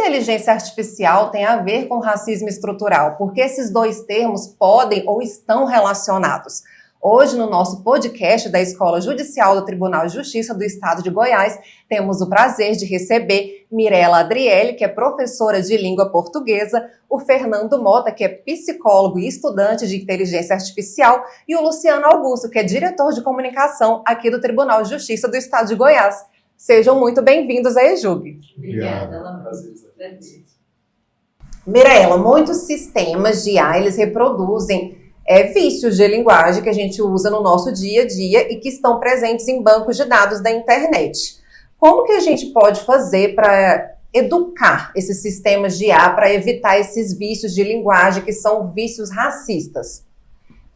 inteligência artificial tem a ver com racismo estrutural? Porque esses dois termos podem ou estão relacionados. Hoje, no nosso podcast da Escola Judicial do Tribunal de Justiça do Estado de Goiás, temos o prazer de receber Mirela Adriele, que é professora de língua portuguesa, o Fernando Mota, que é psicólogo e estudante de inteligência artificial, e o Luciano Augusto, que é diretor de comunicação aqui do Tribunal de Justiça do Estado de Goiás. Sejam muito bem-vindos à EJUG. Obrigada, Mirela, muitos sistemas de IA, eles reproduzem vícios de linguagem que a gente usa no nosso dia a dia e que estão presentes em bancos de dados da internet. Como que a gente pode fazer para educar esses sistemas de IA para evitar esses vícios de linguagem que são vícios racistas?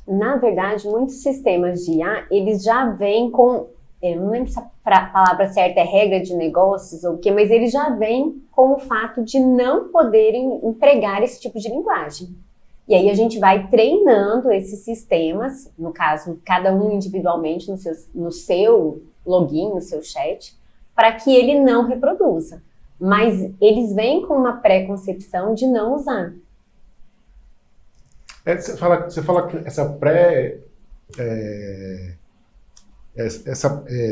Na verdade, muitos sistemas de IA, eles já vêm com, eu não lembro se a palavra certa é regra de negócios ou o quê, mas eles já vêm com o fato de não poderem empregar esse tipo de linguagem. E aí a gente vai treinando esses sistemas, no caso, cada um individualmente no seu login, no seu chat, para que ele não reproduza. Mas eles vêm com uma pré-concepção de não usar. Você fala que essa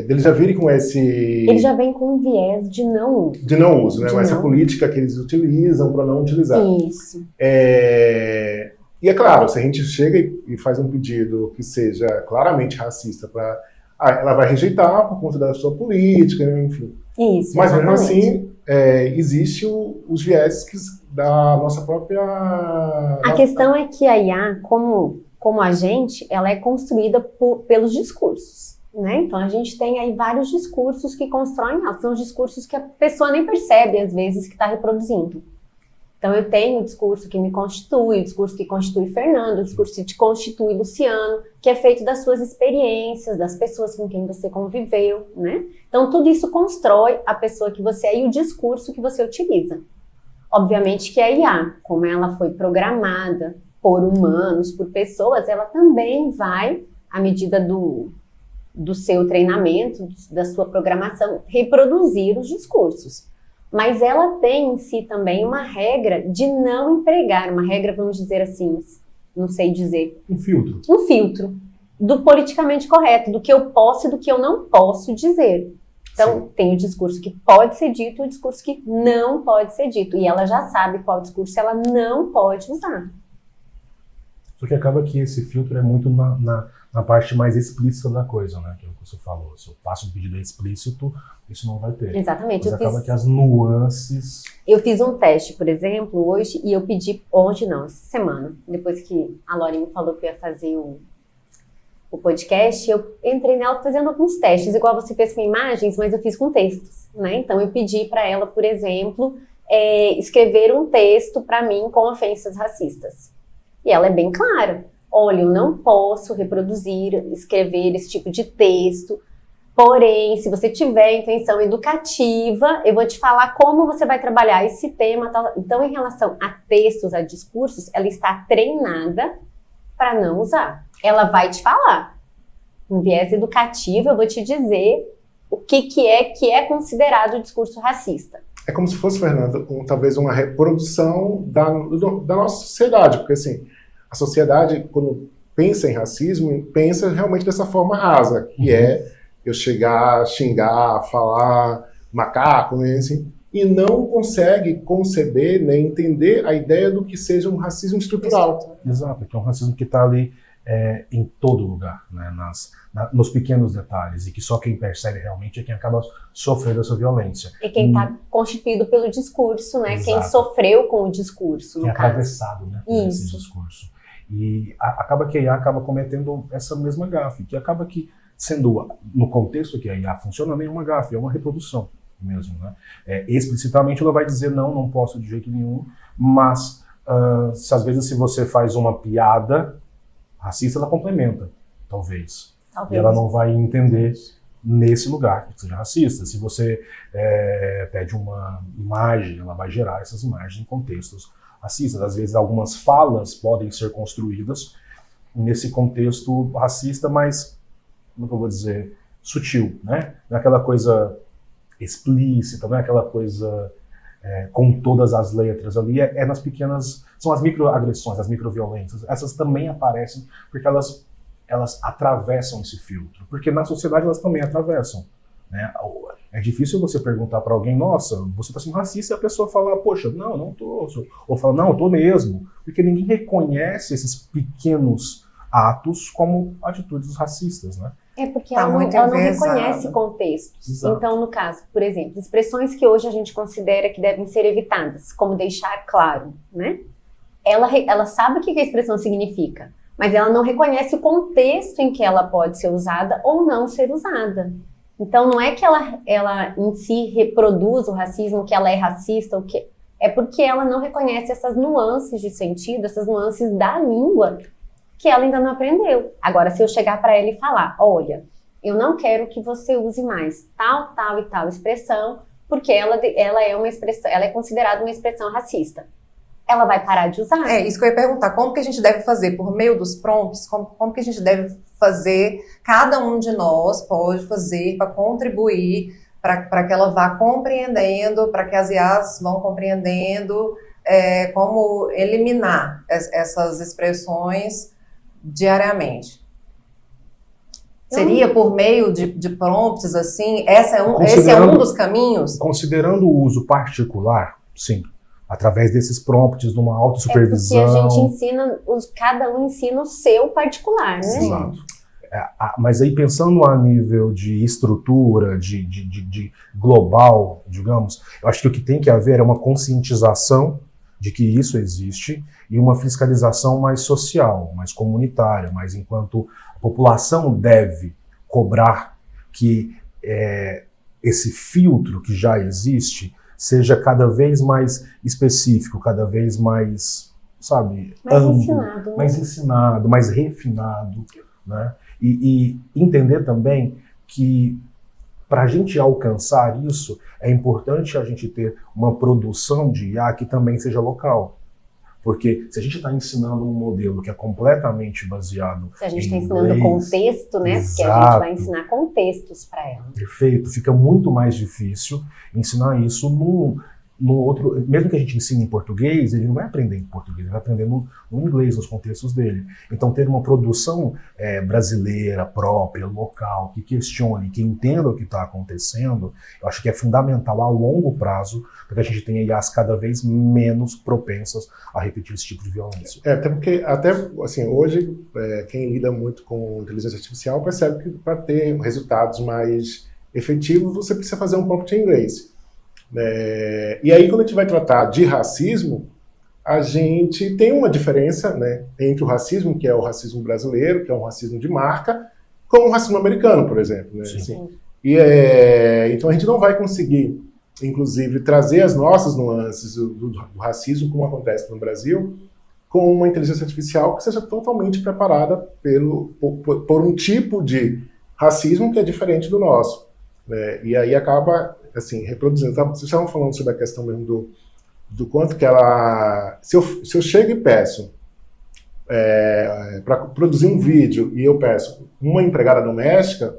deles já virem com esse... Ele já vem com um viés de não uso. De não uso, né? Essa política que eles utilizam para não utilizar. Isso. E é claro, se a gente chega e faz um pedido que seja claramente racista, ela vai rejeitar por conta da sua política, enfim. Isso, mas mesmo exatamente. assim, existe os viés da nossa própria... A questão é que a IA, como agente, ela é construída pelos discursos. Né? Então a gente tem aí vários discursos que constroem ela. São discursos que a pessoa nem percebe às vezes que está reproduzindo. Então eu tenho o discurso que me constitui, o discurso que constitui Fernando, o discurso que te constitui Luciano, que é feito das suas experiências, das pessoas com quem você conviveu, né? Então tudo isso constrói a pessoa que você é e o discurso que você utiliza. Obviamente que a IA, como ela foi programada por humanos, por pessoas, ela também vai, à medida do seu treinamento, da sua programação, reproduzir os discursos. Mas ela tem em si também uma regra de não empregar, uma regra, vamos dizer assim, não sei dizer. Um filtro. Um filtro do politicamente correto, do que eu posso e do que eu não posso dizer. Então, sim, tem o discurso que pode ser dito e o discurso que não pode ser dito. E ela já sabe qual discurso ela não pode usar. Só que acaba que esse filtro é muito na parte mais explícita da coisa, né? Que é o que você falou. Se eu faço um pedido explícito, isso não vai ter. Exatamente. Mas acaba que as nuances... Eu fiz um teste, por exemplo, hoje, e eu pedi... Hoje não, essa semana. Depois que a Lori me falou que eu ia fazer o podcast, eu entrei nela fazendo alguns testes, igual você fez com imagens, mas eu fiz com textos, né? Então eu pedi para ela, por exemplo, escrever um texto para mim com ofensas racistas. E ela é bem clara. Olha, eu não posso reproduzir, escrever esse tipo de texto. Porém, se você tiver intenção educativa, eu vou te falar como você vai trabalhar esse tema. Tal. Então, em relação a textos, a discursos, ela está treinada para não usar. Ela vai te falar. Em viés educativo, eu vou te dizer o que é considerado discurso racista. É como se fosse, Fernanda, talvez uma reprodução da nossa sociedade, porque assim, a sociedade, quando pensa em racismo, pensa realmente dessa forma rasa, que é eu chegar, xingar, falar macaco, né, assim, e não consegue conceber, nem entender a ideia do que seja um racismo estrutural. Exato, que é um racismo que está ali em todo lugar, né, nos pequenos detalhes, e que só quem percebe realmente é quem acaba sofrendo essa violência. E quem está constituído pelo discurso, né? Exato. Quem sofreu com o discurso, quem no é caso. atravessado, né, por esse discurso. E acaba que a IA acaba cometendo essa mesma gafe, que acaba que, sendo no contexto que a IA funciona, nem uma gafe, é uma reprodução mesmo, né? Explicitamente ela vai dizer não posso de jeito nenhum, mas às vezes se você faz uma piada racista, ela complementa, talvez. E ela não vai entender nesse lugar que seja racista. Se você pede uma imagem, ela vai gerar essas imagens em contextos racistas. Às vezes algumas falas podem ser construídas nesse contexto racista, mas, como é que eu vou dizer, sutil, né? Não é aquela coisa explícita, não é aquela coisa com todas as letras ali, nas pequenas, são as microagressões, as microviolências. Essas também aparecem porque elas atravessam esse filtro, porque na sociedade elas também atravessam, né? É difícil você perguntar para alguém, nossa, você está sendo racista, e a pessoa falar, poxa, não tô, ou fala, não, eu tô mesmo, porque ninguém reconhece esses pequenos atos como atitudes racistas, né? É porque Tá ela não muito reconhece contextos. Exato. Então, no caso, por exemplo, expressões que hoje a gente considera que devem ser evitadas, como deixar claro, né? Ela sabe o que a expressão significa, mas ela não reconhece o contexto em que ela pode ser usada ou não ser usada. Então, não é que ela em si reproduz o racismo, que ela é racista, é porque ela não reconhece essas nuances de sentido, essas nuances da língua, que ela ainda não aprendeu. Agora, se eu chegar para ela e falar, olha, eu não quero que você use mais tal, tal e tal expressão, porque ela é uma expressão, ela é considerada uma expressão racista. Ela vai parar de usar? É isso que eu ia perguntar. Como que a gente deve fazer? Por meio dos prompts? Como que a gente deve fazer? Cada um de nós pode fazer para contribuir, para que ela vá compreendendo, para que as IAs vão compreendendo como eliminar essas expressões diariamente. Seria por meio de prompts, assim? Esse é um dos caminhos? Considerando o uso particular, sim. Através desses prompts, de uma autossupervisão. É porque a gente ensina, cada um ensina o seu particular, né? Exato. Mas aí pensando a nível de estrutura, de global, digamos, eu acho que o que tem que haver é uma conscientização de que isso existe e uma fiscalização mais social, mais comunitária, mas enquanto a população deve cobrar que esse filtro que já existe seja cada vez mais específico, cada vez mais, sabe, amplo, mais ensinado, mais refinado, né? E entender também que para a gente alcançar isso, é importante a gente ter uma produção de IA que também seja local. Porque se a gente está ensinando um modelo que é completamente baseado se a gente está ensinando contexto, né? Exato. Porque a gente vai ensinar contextos para ela. Perfeito. Fica muito mais difícil ensinar isso no outro... Mesmo que a gente ensine em português, ele não vai aprender em português, ele vai aprender no inglês, nos contextos dele. Então, ter uma produção brasileira, própria, local, que questione, que entenda o que está acontecendo, eu acho que é fundamental a longo prazo para que a gente tenha IAs cada vez menos propensas a repetir esse tipo de violência. Até porque, assim, hoje, quem lida muito com inteligência artificial percebe que para ter resultados mais efetivos, você precisa fazer um prompt em inglês. E aí, quando a gente vai tratar de racismo, a gente tem uma diferença, né, entre o racismo, que é o racismo brasileiro, que é um racismo de marca, com o racismo americano, por exemplo. Né? Assim, então a gente não vai conseguir, inclusive, trazer as nossas nuances do racismo, como acontece no Brasil, com uma inteligência artificial que seja totalmente preparada por um tipo de racismo que é diferente do nosso. Né? E aí acaba, assim, reproduzindo. Vocês estavam falando sobre a questão mesmo do quanto que ela... Se eu chego e peço para produzir um vídeo e eu peço uma empregada doméstica,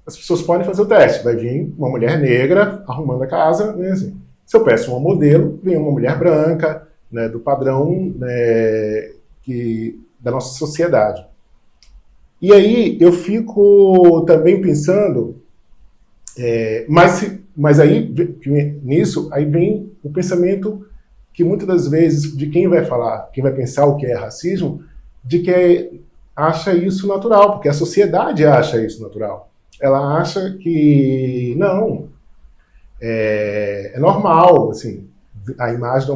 as pessoas podem fazer o teste. Vai vir uma mulher negra arrumando a casa. Né, assim. Se eu peço uma modelo, vem uma mulher branca, né, do padrão, né, da nossa sociedade. E aí eu fico também pensando, mas aí nisso aí vem o pensamento que muitas das vezes de quem vai falar, quem vai pensar o que é racismo, de que acha isso natural, porque a sociedade acha isso natural. Ela acha que não, é normal, assim, a imagem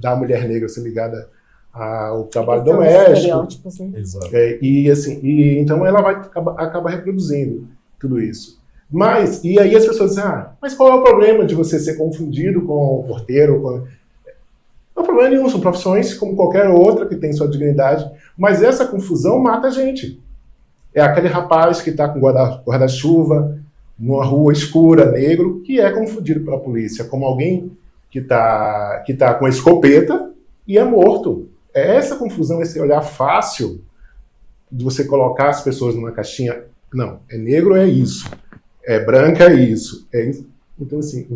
da mulher negra ser ligada ao trabalho doméstico. Né? Exato. Então ela vai acaba reproduzindo tudo isso. E aí as pessoas dizem, mas qual é o problema de você ser confundido com o porteiro? Não é problema nenhum, são profissões como qualquer outra que tem sua dignidade, mas essa confusão mata a gente. É aquele rapaz que está com guarda-chuva numa rua escura, negro, que é confundido pela polícia como alguém que tá com a escopeta e é morto. É essa confusão, esse olhar fácil de você colocar as pessoas numa caixinha. Não, é negro é isso, é branca é isso. Então, assim,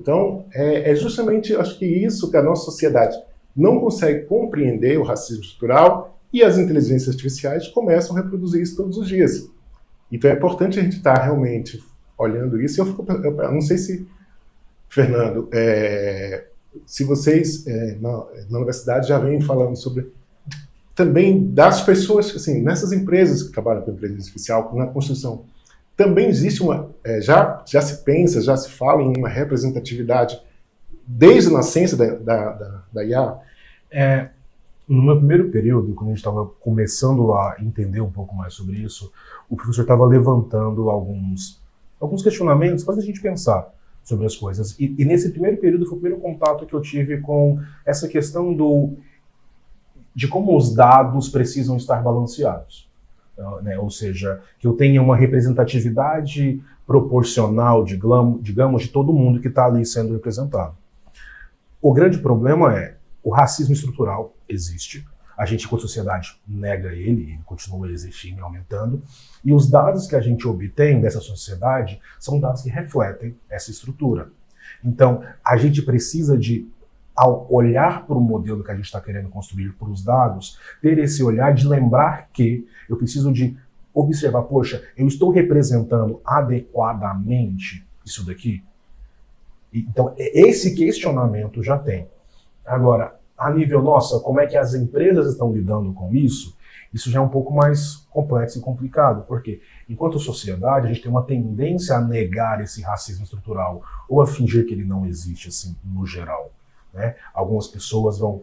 é justamente, acho que isso que a nossa sociedade não consegue compreender, o racismo estrutural, e as inteligências artificiais começam a reproduzir isso todos os dias. Então é importante a gente estar realmente olhando isso. Eu não sei se, Fernando, se vocês na universidade já vêm falando sobre também das pessoas, assim, nessas empresas que trabalham com inteligência artificial, na construção, também existe já se pensa, já se fala em uma representatividade desde a nascença da IA? No meu primeiro período, quando a gente estava começando a entender um pouco mais sobre isso, o professor estava levantando alguns questionamentos, fazendo a gente pensar sobre as coisas. E nesse primeiro período foi o primeiro contato que eu tive com essa questão de como os dados precisam estar balanceados. Né? Ou seja, que eu tenha uma representatividade proporcional, digamos, de todo mundo que está ali sendo representado. O grande problema o racismo estrutural existe. A gente, enquanto sociedade, nega ele continua existindo e aumentando. E os dados que a gente obtém dessa sociedade são dados que refletem essa estrutura. Então, a gente precisa ao olhar para o modelo que a gente está querendo construir para os dados, ter esse olhar de lembrar que eu preciso de observar, poxa, eu estou representando adequadamente isso daqui? Então, esse questionamento já tem. Agora, a nível, como é que as empresas estão lidando com isso? Isso já é um pouco mais complexo e complicado, porque enquanto sociedade a gente tem uma tendência a negar esse racismo estrutural ou a fingir que ele não existe, assim, no geral. Né? Algumas pessoas vão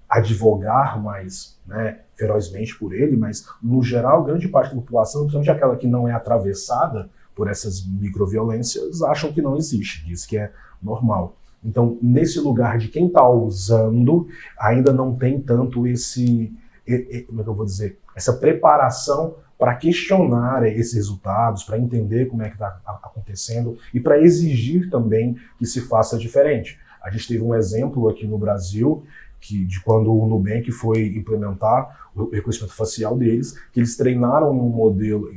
advogar mais, né, ferozmente por ele, mas no geral grande parte da população, principalmente aquela que não é atravessada por essas microviolências, acham que não existe, diz que é normal. Então, nesse lugar de quem está usando, ainda não tem tanto como é que eu vou dizer, essa preparação para questionar esses resultados, para entender como é que está acontecendo e para exigir também que se faça diferente. A gente teve um exemplo aqui no Brasil de quando o Nubank foi implementar o reconhecimento facial deles, que eles treinaram o modelo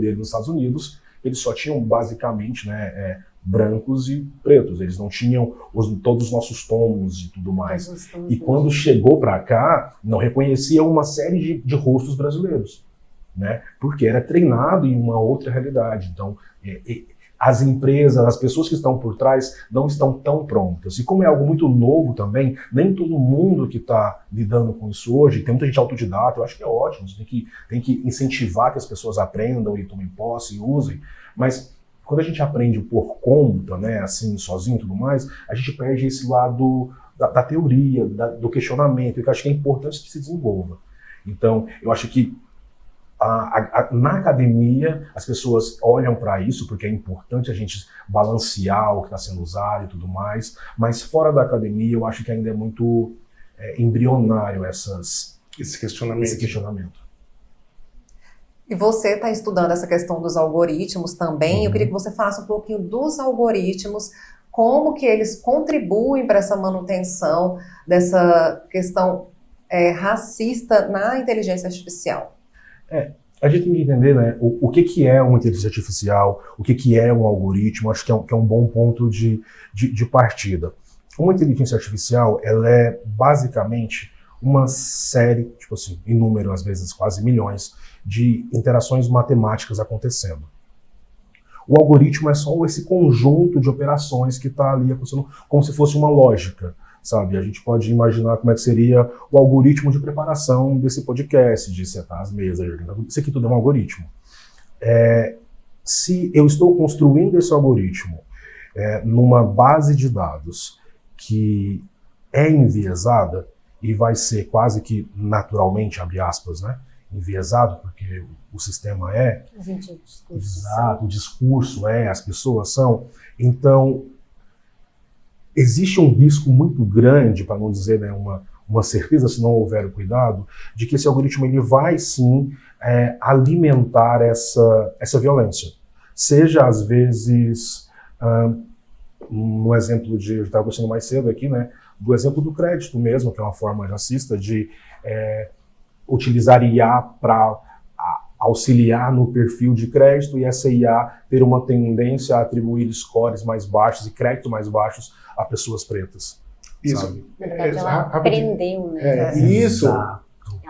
dele nos Estados Unidos, eles só tinham basicamente, né, brancos e pretos, eles não tinham todos os nossos tons e tudo mais. E quando chegou para cá, não reconhecia uma série de rostos brasileiros, né, porque era treinado em uma outra realidade. Então, as empresas, as pessoas que estão por trás não estão tão prontas. E como é algo muito novo também, nem todo mundo que está lidando com isso hoje, tem muita gente autodidata, eu acho que é ótimo, você tem que incentivar que as pessoas aprendam e tomem posse e usem, mas quando a gente aprende por conta, né, assim, sozinho e tudo mais, a gente perde esse lado da teoria, do questionamento, que eu acho que é importante que se desenvolva. Então, eu acho que na academia, as pessoas olham para isso, porque é importante a gente balancear o que está sendo usado e tudo mais, mas fora da academia, eu acho que ainda é muito embrionário esse questionamento. E você está estudando essa questão dos algoritmos também. Eu queria que você falasse um pouquinho dos algoritmos, como que eles contribuem para essa manutenção dessa questão racista na inteligência artificial. A gente tem que entender, né, o que é uma inteligência artificial, o que é um algoritmo. Acho que é um bom ponto de partida. Uma inteligência artificial, ela é basicamente uma série, tipo assim, inúmeras, às vezes quase milhões, de interações matemáticas acontecendo. O algoritmo é só esse conjunto de operações que está ali acontecendo como se fosse uma lógica, sabe? A gente pode imaginar como é que seria o algoritmo de preparação desse podcast, de setar as mesas, isso aqui tudo é um algoritmo. Se eu estou construindo esse algoritmo numa base de dados que é enviesada, e vai ser quase que naturalmente, abre aspas, né, enviesado, porque o sistema exato, o discurso as pessoas são. Então, existe um risco muito grande, para não dizer, né, uma certeza, se não houver o cuidado, de que esse algoritmo ele vai sim alimentar essa violência. Seja, às vezes, no exemplo eu estava gostando mais cedo aqui, né, do exemplo do crédito mesmo, que é uma forma racista de utilizar IA para auxiliar no perfil de crédito e essa IA ter uma tendência a atribuir scores mais baixos e crédito mais baixos a pessoas pretas. Isso. Sabe? Na verdade, ela aprendeu, né? Isso. Ela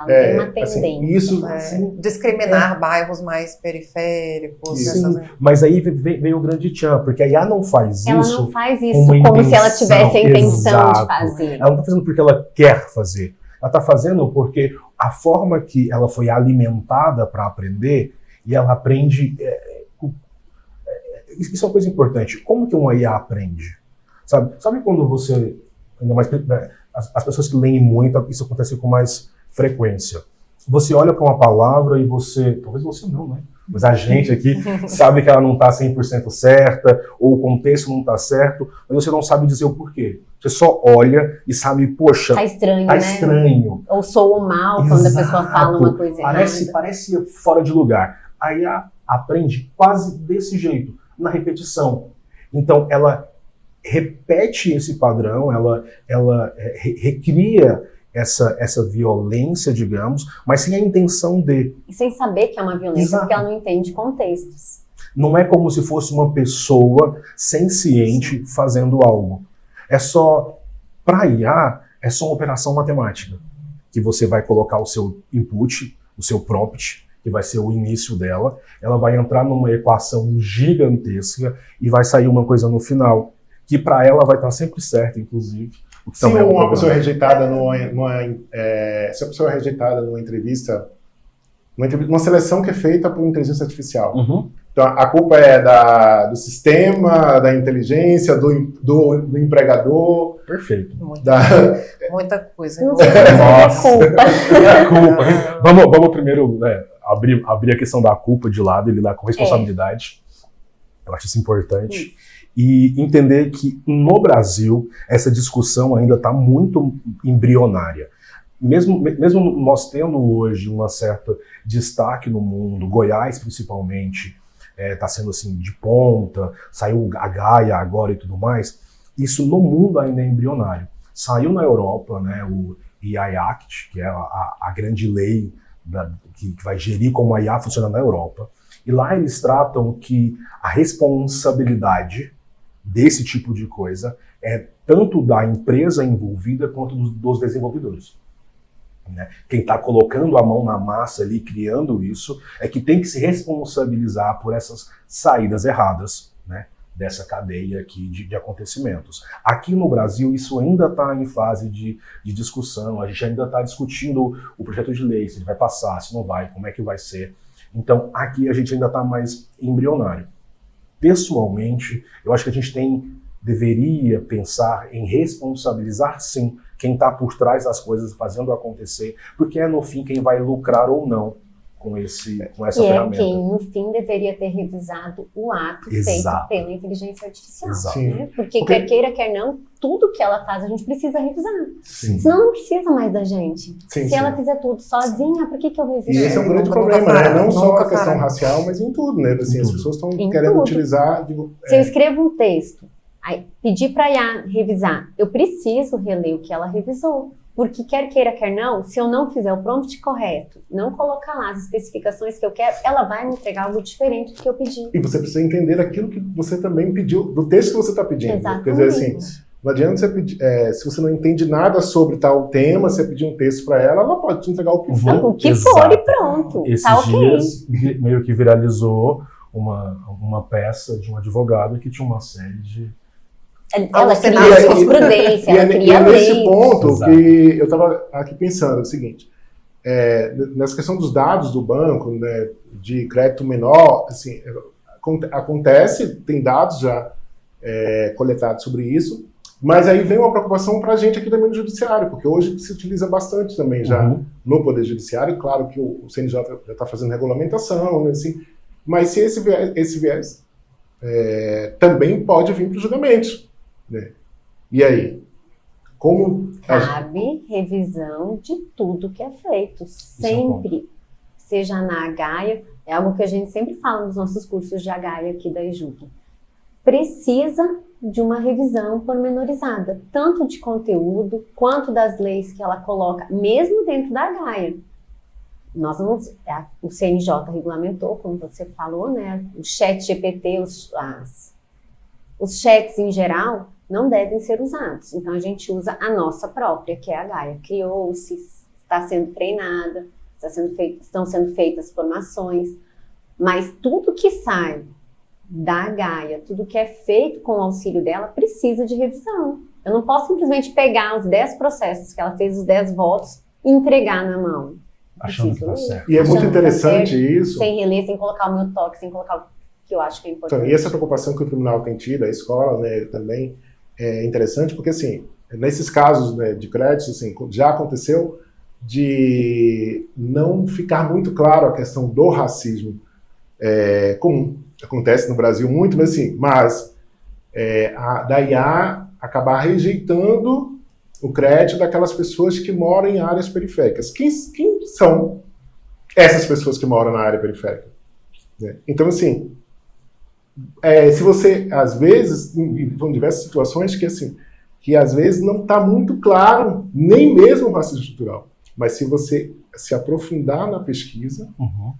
tem uma tendência. Assim, isso, discriminar bairros mais periféricos. Sim. Mas aí vem o grande tchan, porque a IA não faz Ela isso. não faz isso uma como se ela intenção, tivesse a intenção de exato. fazer. Ela não está fazendo porque ela quer fazer. Ela está fazendo porque a forma que ela foi alimentada para aprender, e ela aprende... Isso é uma coisa importante. Como que uma IA aprende? Sabe quando você... Ainda mais as pessoas que leem muito, isso acontece com mais frequência. Você olha para uma palavra e você... Talvez você não, né? Mas a gente aqui sabe que ela não está 100% certa, ou o contexto não está certo, mas você não sabe dizer o porquê. Você só olha e sabe, poxa, Tá estranho, tá né? estranho. Ou soa mal quando a pessoa fala uma coisa errada. Parece fora de lugar. Aí aprende quase desse jeito, na repetição. Então, ela repete esse padrão, ela recria essa violência, digamos, mas sem a intenção de. E sem saber que é uma violência, Exato. porque ela não entende contextos. Não é como se fosse uma pessoa senciente fazendo algo. É só, para IA, é só uma operação matemática, que você vai colocar o seu input, o seu prompt, que vai ser o início dela, ela vai entrar numa equação gigantesca e vai sair uma coisa no final, que para ela vai estar sempre certa, inclusive. Se uma pessoa é rejeitada se a pessoa é rejeitada numa entrevista, uma seleção que é feita por inteligência artificial. Uhum. Então, a culpa é do sistema, da inteligência, do empregador. Perfeito. Muita coisa. Não sei se é culpa. É a culpa. Vamos primeiro abrir a questão da culpa de lado e lidar com responsabilidade. Eu acho isso importante. E entender que no Brasil essa discussão ainda está muito embrionária. Mesmo nós tendo hoje um certo destaque no mundo, Goiás principalmente, está sendo assim de ponta, saiu a Gaia agora e tudo mais, isso no mundo ainda é embrionário. Saiu na Europa, né, o AI Act, que é a grande lei que vai gerir como a IA funciona na Europa, e lá eles tratam que a responsabilidade desse tipo de coisa é tanto da empresa envolvida quanto dos desenvolvedores. Né? Quem está colocando a mão na massa ali, criando isso, é que tem que se responsabilizar por essas saídas erradas, né, dessa cadeia aqui de acontecimentos. Aqui no Brasil isso ainda está em fase de discussão, a gente ainda está discutindo o projeto de lei, se ele vai passar, se não vai, como é que vai ser. Então aqui a gente ainda está mais embrionário. Pessoalmente, eu acho que a gente deveria pensar em responsabilizar, sim, quem está por trás das coisas, fazendo acontecer, porque é, no fim, quem vai lucrar ou não com essa ferramenta. Quem, no fim, deveria ter revisado o ato Exato. feito pela inteligência artificial. Exato. Né? Porque quer queira, quer não, tudo que ela faz a gente precisa revisar. Sim. Senão não precisa mais da gente. Sim, Se ela fizer tudo sozinha, por que eu vou E revisar? esse é um grande Nunca problema, fará, né? Não só nunca a questão fará. racial, mas em tudo, né? Assim, as pessoas estão Em querendo tudo. utilizar... Se eu escrevo um texto, aí pedir para a IA revisar, eu preciso reler o que ela revisou. Porque quer queira, quer não, se eu não fizer o prompt correto, não colocar lá as especificações que eu quero, ela vai me entregar algo diferente do que eu pedi. E você precisa entender aquilo que você também pediu, do texto que você está pedindo. Exatamente. Quer dizer, assim, não adianta você pedir, se você não entende nada sobre tal tema, você pedir um texto para ela pode te entregar o que for. Então, o que Exato. for e pronto. Esses Tá ok. dias meio que viralizou uma peça de um advogado que tinha uma série de... Ela cria E aí- jurisprudência, E ela é cria nesse leis. ponto Exato. que eu estava aqui pensando o seguinte, nessa questão dos dados do banco, né, de crédito menor, assim, acontece, tem dados já coletados sobre isso, mas aí vem uma preocupação para a gente aqui também no judiciário, porque hoje se utiliza bastante também já no Poder Judiciário, claro que o CNJ já está fazendo regulamentação, né, assim, mas se esse viés também pode vir para os julgamentos. Né? E aí? Como Cabe revisão de tudo que é feito. Sempre. Seja na Gaia, é algo que a gente sempre fala nos nossos cursos de Gaia aqui da EJUP. Precisa de uma revisão pormenorizada, tanto de conteúdo quanto das leis que ela coloca, mesmo dentro da Gaia. nós vamos, o CNJ regulamentou, como você falou, né? O chat GPT, os chats em geral não devem ser usados. Então a gente usa a nossa própria, que é a Gaia. Criou-se, está sendo treinada, estão sendo feitas formações, mas tudo que sai da Gaia, tudo que é feito com o auxílio dela, precisa de revisão. Eu não posso simplesmente pegar os 10 processos que ela fez, os 10 votos, e entregar na mão. Achando que tá certo. E é muito interessante isso. Sem reler, sem colocar o meu toque, sem colocar o que eu acho que é importante. Então, e essa preocupação que o tribunal tem tido, a escola, né, também é interessante, porque assim, nesses casos, né, de crédito, assim, já aconteceu de não ficar muito claro a questão do racismo comum. Acontece no Brasil muito, mas assim, da IA acabar rejeitando o crédito daquelas pessoas que moram em áreas periféricas. Quem são essas pessoas que moram na área periférica? Então, assim, se você, às vezes, são diversas situações que, assim, que às vezes não está muito claro, nem mesmo o racismo estrutural. Mas se você se aprofundar na pesquisa,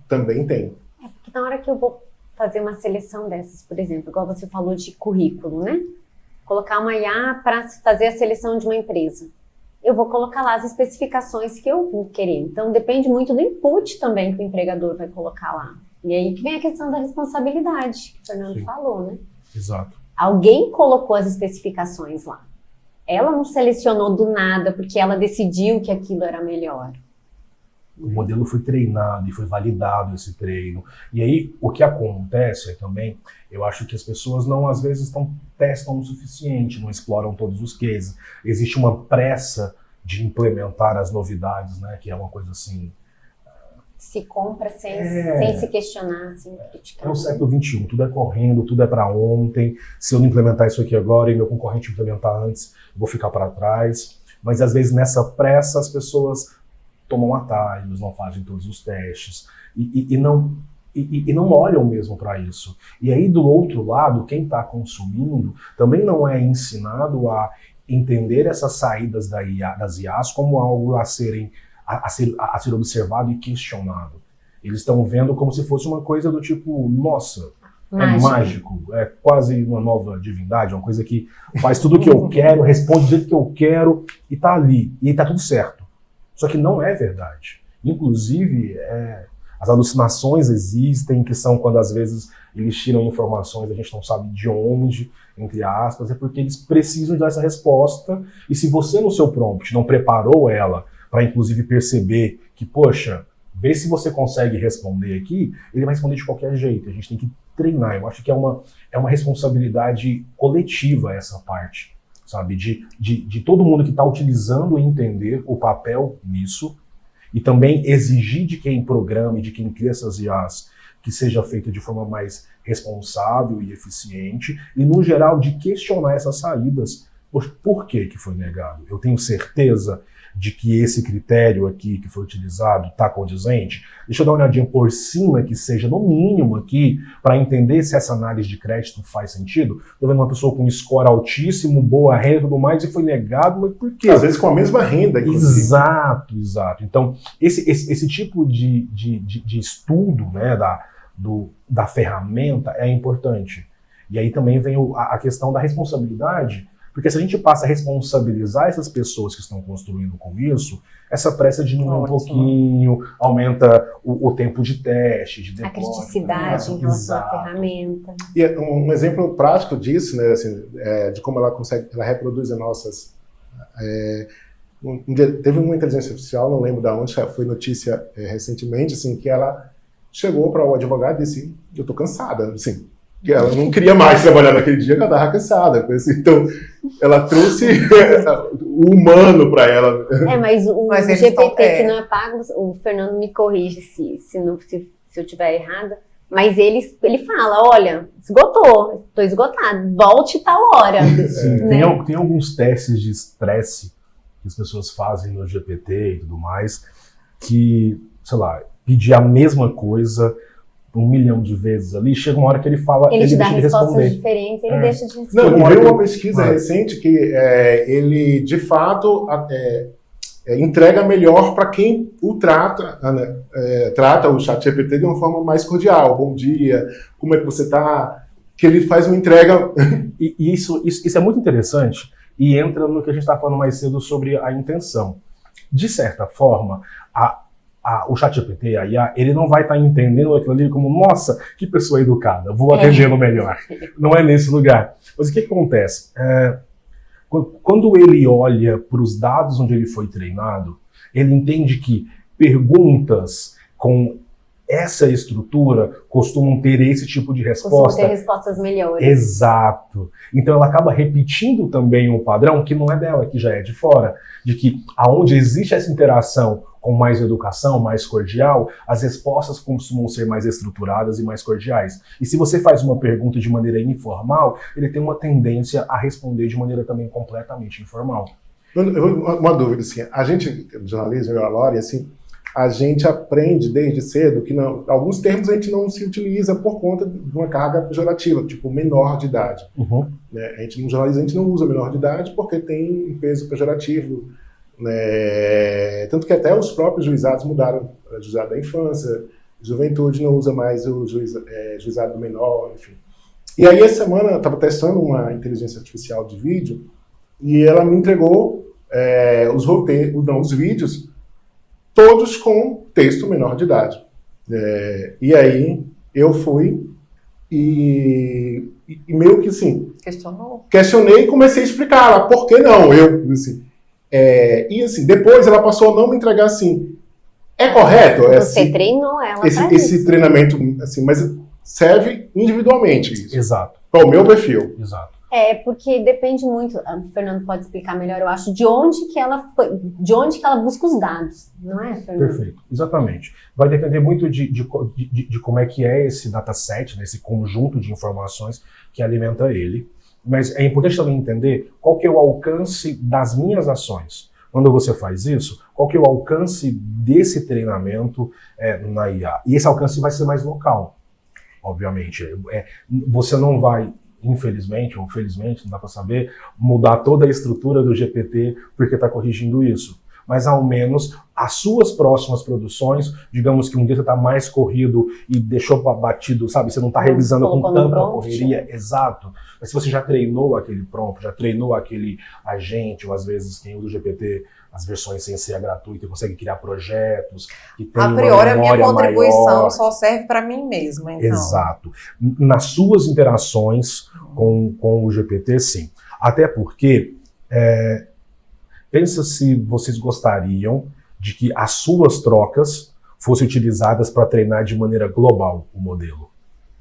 também tem. Porque na hora que eu vou fazer uma seleção dessas, por exemplo, igual você falou de currículo, né? Colocar uma IA para fazer a seleção de uma empresa. Eu vou colocar lá as especificações que eu vou querer. Então, depende muito do input também que o empregador vai colocar lá. E aí que vem a questão da responsabilidade, que o Fernando falou, né? Exato. Alguém colocou as especificações lá. Ela não selecionou do nada porque ela decidiu que aquilo era melhor. O modelo foi treinado e foi validado esse treino. E aí, o que acontece é também, eu acho que as pessoas não, às vezes, testam o suficiente, não exploram todos os cases. Existe uma pressa de implementar as novidades, né? Que é uma coisa assim... Se compra sem se questionar, sem criticar. É o século XXI, tudo é correndo, tudo é para ontem. Se eu não implementar isso aqui agora e meu concorrente implementar antes, eu vou ficar para trás. Mas, às vezes, nessa pressa, as pessoas tomam atalhos, não fazem todos os testes e não olham mesmo para isso. E aí, do outro lado, quem está consumindo também não é ensinado a entender essas saídas das IAs como algo a ser observado e questionado. Eles estão vendo como se fosse uma coisa do tipo, nossa, é mágico, é quase uma nova divindade, uma coisa que faz tudo o que eu quero, responde do jeito que eu quero e tá ali, e tá tudo certo. Só que não é verdade. Inclusive, as alucinações existem, que são quando às vezes eles tiram informações, a gente não sabe de onde, entre aspas, é porque eles precisam dar essa resposta, e se você no seu prompt não preparou ela para inclusive perceber que, poxa, vê se você consegue responder aqui, ele vai responder de qualquer jeito, a gente tem que treinar. Eu acho que é uma responsabilidade coletiva essa parte, sabe, de todo mundo que está utilizando entender o papel nisso e também exigir de quem programa e de quem cria essas IAs que seja feita de forma mais responsável e eficiente e, no geral, de questionar essas saídas. Por que foi negado? Eu tenho certeza de que esse critério aqui que foi utilizado está condizente? Deixa eu dar uma olhadinha por cima, que seja no mínimo aqui, para entender se essa análise de crédito faz sentido. Estou vendo uma pessoa com um score altíssimo, boa renda e tudo mais, e foi negado, mas por quê? Às vezes com a mesma renda, inclusive. Exato. Então, esse tipo de estudo, né, da ferramenta é importante. E aí também vem a questão da responsabilidade. Porque se a gente passa a responsabilizar essas pessoas que estão construindo com isso, essa pressa diminui um pouquinho, aumenta o tempo de teste, de deploy. A criticidade em relação à ferramenta. E um exemplo prático disso, né, assim, de como ela reproduz as nossas... teve uma inteligência artificial, não lembro de onde, foi notícia recentemente, assim, que ela chegou para o advogado e disse, eu estou cansada, assim, que ela não queria mais trabalhar naquele dia, que ela estava cansada. Então, ela trouxe o humano para ela. Mas o GPT que não é pago, o Fernando me corrige se eu estiver errada, mas ele fala, olha, estou esgotado, volte tal hora. Sim, né? Tem alguns testes de estresse que as pessoas fazem no GPT e tudo mais, que, sei lá, pedir a mesma coisa 1 milhão de vezes ali, chega uma hora que ele fala, ele te dá deixa de respostas responder. diferentes, ele deixa de responder. Não, e veio uma pesquisa recente que ele, de fato, entrega melhor para quem o trata, né? Trata o ChatGPT de uma forma mais cordial. Bom dia, como é que você está? Que ele faz uma entrega... E isso é muito interessante e entra no que a gente está falando mais cedo sobre a intenção. De certa forma, o ChatGPT, a IA, ele não vai estar entendendo aquilo ali como, nossa, que pessoa educada, vou atendê-lo melhor. Não é nesse lugar. Mas o que acontece? Quando ele olha para os dados onde ele foi treinado, ele entende que perguntas com essa estrutura costumam ter esse tipo de resposta. Costumam ter respostas melhores. Exato. Então ela acaba repetindo também um padrão que não é dela, que já é de fora, de que aonde existe essa interação com mais educação, mais cordial, as respostas costumam ser mais estruturadas e mais cordiais. E se você faz uma pergunta de maneira informal, ele tem uma tendência a responder de maneira também completamente informal. Uma dúvida, assim, a gente, jornalismo, eu e a Lore, assim, a gente aprende desde cedo que alguns termos a gente não se utiliza por conta de uma carga pejorativa, tipo menor de idade. Uhum. Né? A gente, no jornalismo, a gente não usa menor de idade porque tem um peso pejorativo. Né? Tanto que até os próprios juizados mudaram. O juizado da infância, juventude não usa mais o juizado menor, enfim. E aí, essa semana, eu estava testando uma inteligência artificial de vídeo e ela me entregou os vídeos todos com texto menor de idade. E aí eu fui e meio que assim... Questionei e comecei a explicar ela, por que não? E assim, depois ela passou a não me entregar assim. É correto? Você treinou ela esse treinamento, assim, mas serve individualmente isso. Exato. Para o meu perfil. Exato. Porque depende muito, o Fernando pode explicar melhor, eu acho, de onde que ela busca os dados, não é, Fernando? Perfeito, exatamente. Vai depender muito de como é que é esse dataset, né, esse conjunto de informações que alimenta ele. Mas é importante também entender qual que é o alcance das minhas ações. Quando você faz isso, qual que é o alcance desse treinamento na IA? E esse alcance vai ser mais local, obviamente. Você não vai... infelizmente ou felizmente, não dá para saber, mudar toda a estrutura do GPT porque está corrigindo isso. Mas ao menos as suas próximas produções, digamos que um dia você está mais corrido e deixou batido, sabe? Você não está revisando com tanta correria. Exato. Mas se você já treinou aquele prompt, já treinou aquele agente, ou às vezes quem usa o GPT, as versões sem ser gratuita, consegue criar projetos que tem a priori a minha contribuição maior. Só serve para mim mesma, então. Exato. Nas suas interações com o GPT, sim. Até porque pensa se vocês gostariam de que as suas trocas fossem utilizadas para treinar de maneira global o modelo.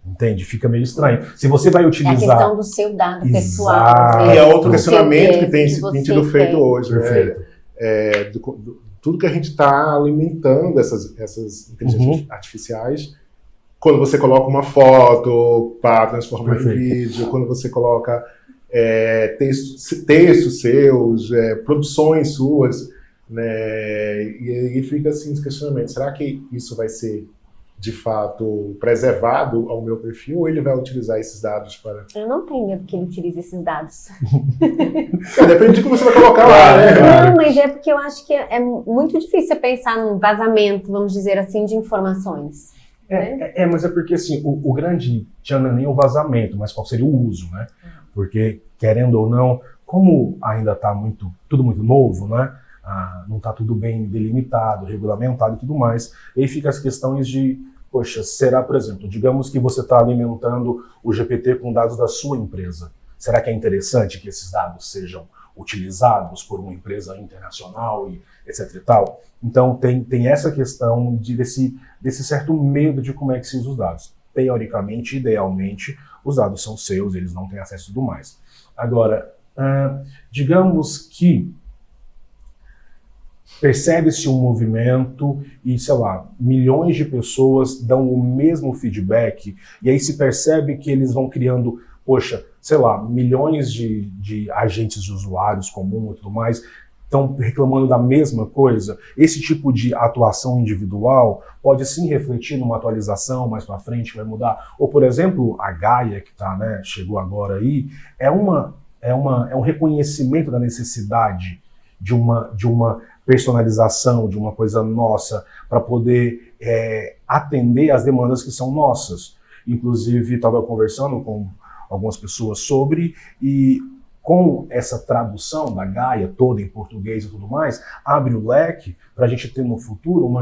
Entende? Fica meio estranho. Se você vai utilizar... É a questão do seu dado pessoal. Exato. E é outro questionamento que tem sido feito hoje. Perfeito. Tudo que a gente está alimentando essas inteligências artificiais, quando você coloca uma foto para transformar em vídeo, quando você coloca textos seus, produções suas, né? E fica assim esse questionamento: será que isso vai ser de fato preservado ao meu perfil, ou ele vai utilizar esses dados para... Eu não tenho medo que ele utilize esses dados. Depende de como você vai colocar lá, né? Não, mas é porque eu acho que é muito difícil você pensar num vazamento, vamos dizer assim, de informações. Mas é porque assim, o grande tchan não é nem o vazamento, mas qual seria o uso, né? Porque, querendo ou não, como ainda está tudo muito novo, né? Não está tudo bem delimitado, regulamentado e tudo mais, e aí fica as questões de, poxa, será, por exemplo, digamos que você está alimentando o GPT com dados da sua empresa. Será que é interessante que esses dados sejam utilizados por uma empresa internacional e etc e tal? Então tem essa questão desse certo medo de como é que se usa os dados. Teoricamente, idealmente, os dados são seus, eles não têm acesso e tudo mais. Agora, digamos que percebe-se um movimento e, sei lá, milhões de pessoas dão o mesmo feedback, e aí se percebe que eles vão criando, poxa, sei lá, milhões de agentes de usuários comuns e tudo mais, estão reclamando da mesma coisa. Esse tipo de atuação individual pode sim refletir numa atualização mais para frente, que vai mudar. Ou, por exemplo, a Gaia, que chegou agora aí, é um reconhecimento da necessidade de uma personalização, de uma coisa nossa, para poder atender às demandas que são nossas. Inclusive, estava conversando com algumas pessoas sobre, e com essa tradução da Gaia toda em português e tudo mais, abre o leque para a gente ter no futuro uma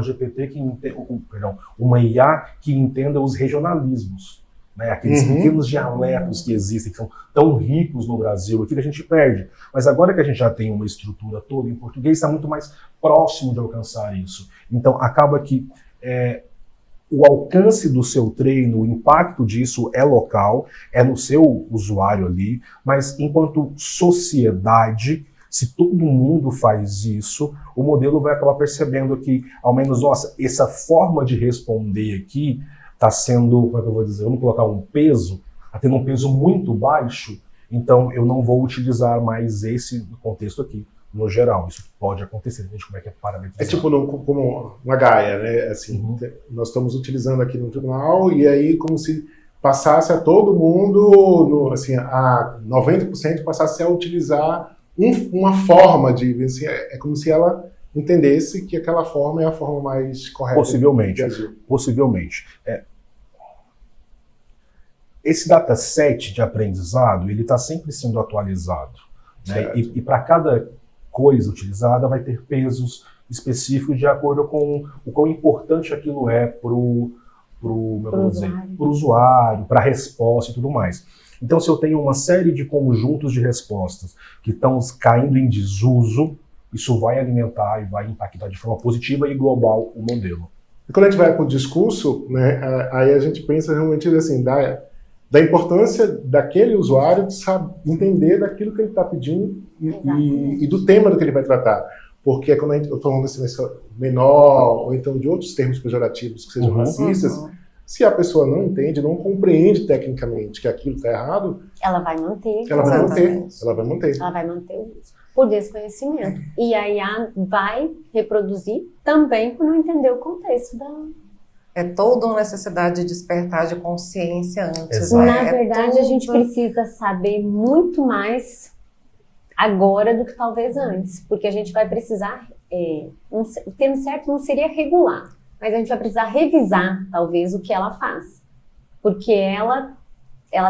uma IA que entenda os regionalismos, né? Aqueles pequenos dialetos que existem, que são tão ricos no Brasil, aqui que a gente perde. Mas agora que a gente já tem uma estrutura toda em português, está muito mais próximo de alcançar isso. Então, acaba que o alcance do seu treino, o impacto disso é local, é no seu usuário ali, mas enquanto sociedade, se todo mundo faz isso, o modelo vai acabar percebendo que, ao menos, nossa, essa forma de responder aqui está sendo, como é que eu vou dizer, vamos colocar um peso, está tendo um peso muito baixo, então eu não vou utilizar mais esse contexto aqui. No geral, isso pode acontecer, gente, como é que é parametrizado. É tipo como uma Gaia, né? Assim, nós estamos utilizando aqui no tribunal e aí como se passasse a todo mundo, assim, a 90% passasse a utilizar uma forma de... Assim, é como se ela entendesse que aquela forma é a forma mais correta. Possivelmente. Possivelmente. Esse dataset de aprendizado, ele está sempre sendo atualizado. Né? E para cada coisa utilizada vai ter pesos específicos de acordo com o quão importante aquilo é para o usuário, para a resposta e tudo mais. Então, se eu tenho uma série de conjuntos de respostas que estão caindo em desuso, isso vai alimentar e vai impactar de forma positiva e global o modelo. E quando a gente vai para o discurso, né, aí a gente pensa realmente assim, da importância daquele usuário de entender daquilo que ele está pedindo e do tema do que ele vai tratar. Porque quando eu estou falando assim, menor, ou então de outros termos pejorativos que sejam racistas, se a pessoa não entende, não compreende tecnicamente que aquilo está errado, ela vai manter. Ela vai manter o uso. Por desconhecimento. E a IA vai reproduzir também por não entender o contexto da... É toda uma necessidade de despertar de consciência antes. Exato. Na verdade, a gente precisa saber muito mais agora do que talvez antes, porque a gente vai precisar, o termo certo não seria regular, mas a gente vai precisar revisar, talvez, o que ela faz. Porque ela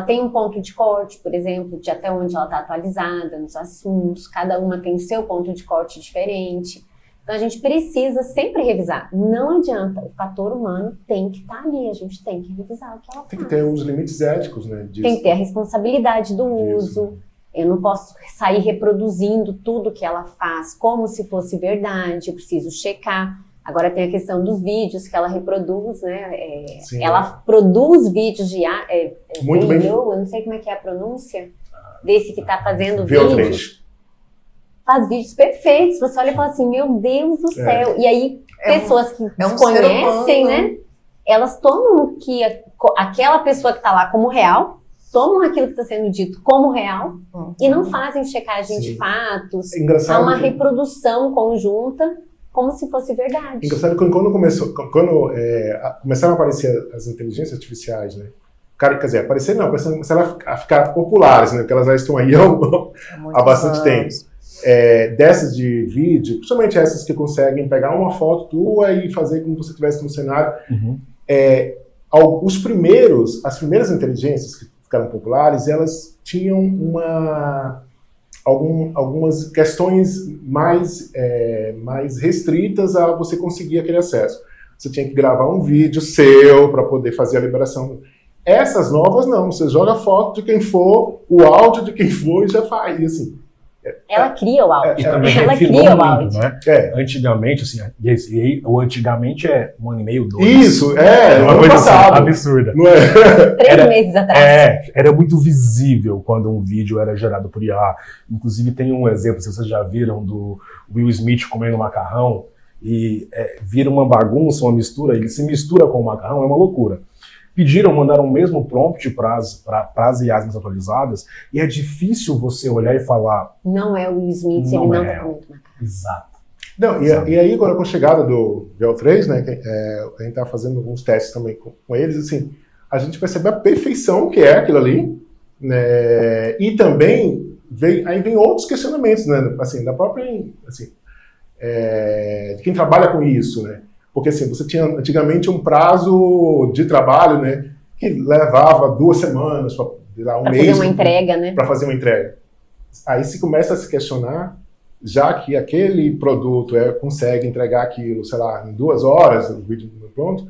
tem um ponto de corte, por exemplo, de até onde ela está atualizada nos assuntos, cada uma tem seu ponto de corte diferente. Então a gente precisa sempre revisar. Não adianta, o fator humano tem que estar ali, a gente tem que revisar o que ela faz. Tem que ter uns limites éticos, né? Disso. Tem que ter a responsabilidade do uso. Eu não posso sair reproduzindo tudo que ela faz como se fosse verdade, eu preciso checar. Agora tem a questão dos vídeos que ela reproduz, né? Ela produz vídeos de muito bem. Eu não sei como é que é a pronúncia desse que está fazendo vídeos. Faz vídeos perfeitos. Você olha e fala assim, meu Deus do céu. E aí, pessoas que desconhecem, né? Elas tomam que aquela pessoa que está lá como real, tomam aquilo que está sendo dito como real e não fazem checagem de fatos. Há uma reprodução conjunta como se fosse verdade. Engraçado que quando começaram a aparecer as inteligências artificiais, né? Quer dizer, aparecer não, começaram a ficar populares, né? Porque elas já estão aí há bastante tempo. Dessas de vídeo, principalmente essas que conseguem pegar uma foto tua e fazer como se você estivesse no cenário. As primeiras inteligências que ficaram populares, elas tinham algumas questões mais restritas a você conseguir aquele acesso. Você tinha que gravar um vídeo seu para poder fazer a liberação. Essas novas não, você joga a foto de quem for, o áudio de quem for e já faz, e assim. Ela cria o áudio. Ela cria o áudio. Né? Antigamente, assim, o antigamente é 1 ano e meio, 2. Isso, uma coisa assim, absurda. Não é? 3 meses atrás. Era muito visível quando um vídeo era gerado por IA. Inclusive tem um exemplo, se vocês já viram, do Will Smith comendo macarrão e vira uma bagunça, uma mistura, ele se mistura com o macarrão, é uma loucura. Mandaram o mesmo prompt para as IAs mais atualizadas, e é difícil você olhar e falar... Não é o Will Smith, ele não está comendo macarrão. Exato. Não, e aí agora com a chegada do VL3, né, a gente está fazendo alguns testes também com eles, assim, a gente percebe a perfeição que é aquilo ali, né, e também vem outros questionamentos, né, assim, da própria... Assim, de quem trabalha com isso, né? Porque assim, você tinha antigamente um prazo de trabalho, né, que levava 2 semanas, um mês. Fazer uma entrega, né? Para fazer uma entrega. Aí se começa a se questionar, já que aquele produto consegue entregar aquilo, sei lá, em 2 horas, o vídeo pronto,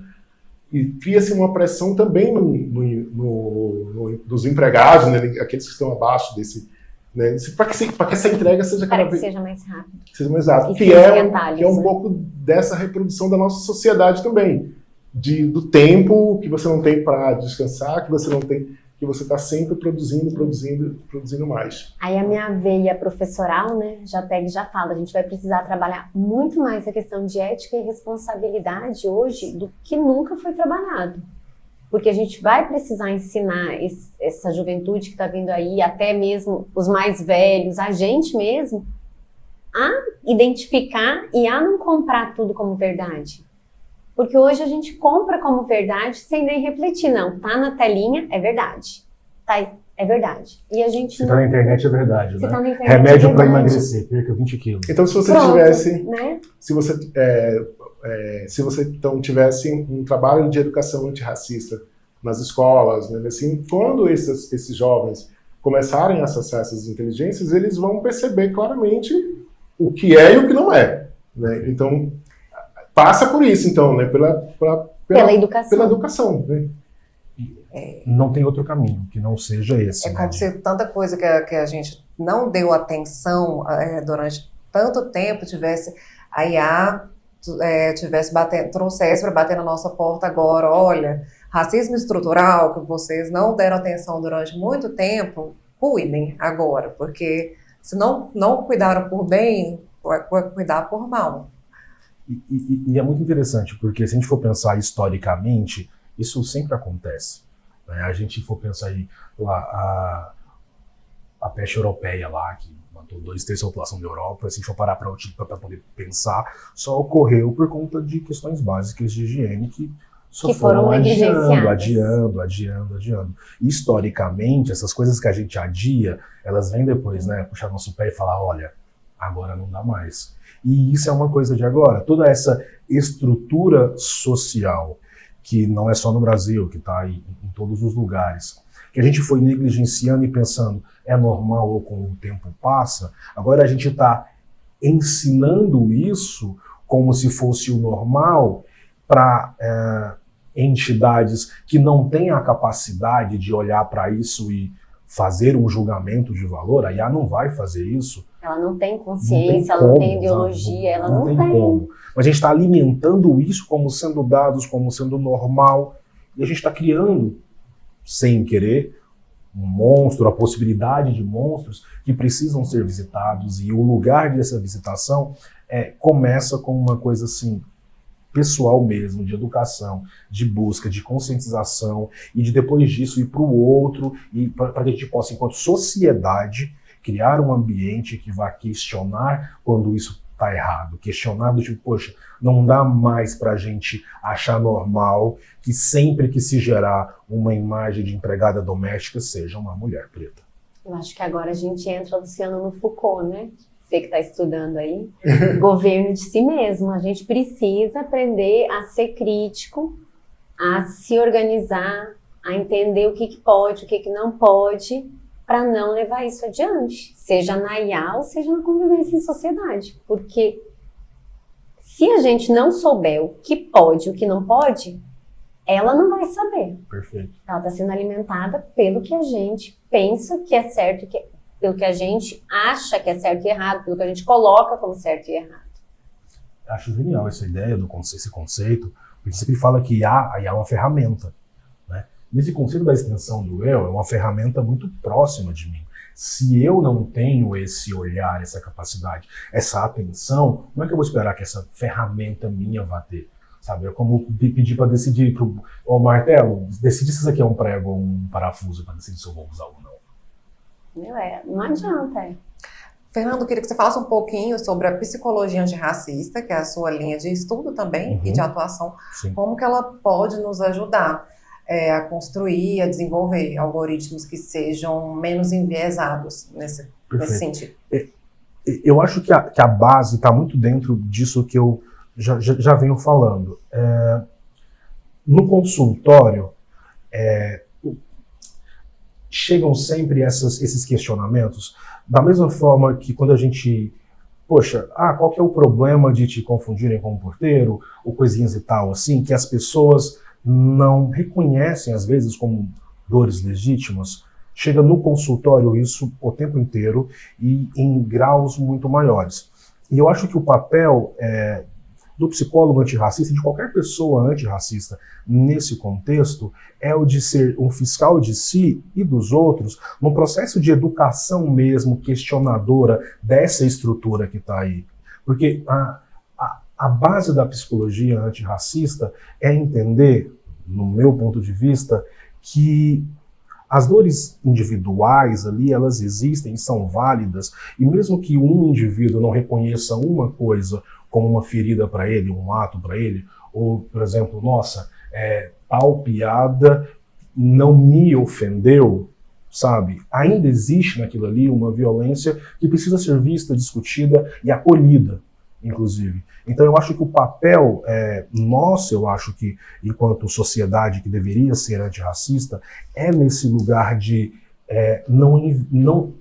e cria-se uma pressão também dos empregados, né, aqueles que estão abaixo desse, né, para que essa entrega seja cada vez seja mais rápido. Seja mais rápido, que é um pouco dessa reprodução da nossa sociedade também, do tempo que você não tem para descansar, que você não tem, que você está sempre produzindo mais. Aí a minha veia professoral, né, já pega e já fala, a gente vai precisar trabalhar muito mais a questão de ética e responsabilidade hoje do que nunca foi trabalhado. Porque a gente vai precisar ensinar essa juventude que está vindo aí, até mesmo os mais velhos, a gente mesmo, a identificar e a não comprar tudo como verdade. Porque hoje a gente compra como verdade sem nem refletir. Não, tá na telinha, é verdade. Tá, é verdade. E a gente Se tá na internet, é verdade, Se né? tá na internet, Remédio é para verdade. emagrecer, perca 20 quilos. Então, se você Pronto, né? se você então tivesse um trabalho de educação antirracista nas escolas, né, assim, quando esses jovens começarem a acessar essas inteligências, eles vão perceber claramente o que é e o que não é, né? Então, passa por isso, então, né? Pela educação. Pela educação, né? Não tem outro caminho que não seja esse. É né? como se tanta coisa que a gente não deu atenção durante tanto tempo tivesse a IA trouxesse para bater na nossa porta agora, olha, racismo estrutural que vocês não deram atenção durante muito tempo, cuidem agora, porque se não cuidaram por bem, vai cuidar por mal. E é muito interessante, porque se a gente for pensar historicamente, isso sempre acontece. Né? A gente for pensar aí, lá, a peste europeia lá, que matou 2/3 da população da Europa, se a gente for parar para poder pensar, só ocorreu por conta de questões básicas de higiene que só foram adiando. Historicamente, essas coisas que a gente adia, elas vêm depois, né, puxar nosso pé e falar, olha, agora não dá mais. E isso é uma coisa de agora. Toda essa estrutura social, que não é só no Brasil, que está em todos os lugares, que a gente foi negligenciando e pensando, é normal ou com o tempo passa, agora a gente está ensinando isso como se fosse o normal para entidades que não têm a capacidade de olhar para isso e fazer um julgamento de valor. A IA não vai fazer isso. Ela não tem consciência, ela não tem ideologia, ela não tem como. Mas a gente está alimentando isso como sendo dados, como sendo normal, e a gente está criando, sem querer, um monstro, a possibilidade de monstros que precisam ser visitados, e o lugar dessa visitação começa com uma coisa assim, pessoal mesmo, de educação, de busca, de conscientização, e de depois disso ir para o outro, e para que a gente possa, enquanto sociedade, criar um ambiente que vá questionar quando isso está errado, questionar do tipo, poxa, não dá mais para a gente achar normal que sempre que se gerar uma imagem de empregada doméstica seja uma mulher preta. Eu acho que agora a gente entra, Luciano, no Foucault, né? Você que está estudando aí, governo de si mesmo. A gente precisa aprender a ser crítico, a se organizar, a entender o que pode, o que não pode, para não levar isso adiante, seja na IA ou seja na convivência em sociedade. Porque se a gente não souber o que pode e o que não pode, ela não vai saber. Perfeito. Ela está sendo alimentada pelo que a gente pensa que é certo, pelo que a gente acha que é certo e errado, pelo que a gente coloca como certo e errado. Acho genial essa ideia, esse conceito, porque sempre fala que a IA é uma ferramenta. Né? Nesse conceito da extensão do eu, é uma ferramenta muito próxima de mim. Se eu não tenho esse olhar, essa capacidade, essa atenção, como é que eu vou esperar que essa ferramenta minha vá ter? Sabe? É como pedir para decidir ô Martelo, decide se isso aqui é um prego ou um parafuso para decidir se eu vou usar ou não. Não adianta. Fernando, queria que você falasse um pouquinho sobre a psicologia antirracista, que é a sua linha de estudo também e de atuação. Sim. Como que ela pode nos ajudar a construir, a desenvolver algoritmos que sejam menos enviesados nesse sentido? eu acho que a base está muito dentro disso que eu já venho falando. No consultório, chegam sempre esses questionamentos, da mesma forma que quando a gente... Poxa, qual que é o problema de te confundirem com um porteiro, ou coisinhas e tal, assim, que as pessoas não reconhecem, às vezes, como dores legítimas. Chega no consultório isso o tempo inteiro e em graus muito maiores. E eu acho que o papel do psicólogo antirracista, de qualquer pessoa antirracista nesse contexto, é o de ser um fiscal de si e dos outros, num processo de educação mesmo, questionadora dessa estrutura que está aí. Porque a base da psicologia antirracista é entender, no meu ponto de vista, que as dores individuais ali, elas existem, são válidas, e mesmo que um indivíduo não reconheça uma coisa como uma ferida para ele, um ato para ele, ou, por exemplo, nossa, tal piada não me ofendeu, sabe? Ainda existe naquilo ali uma violência que precisa ser vista, discutida e acolhida, inclusive. Então eu acho que o papel nosso, eu acho que enquanto sociedade que deveria ser antirracista, é nesse lugar de não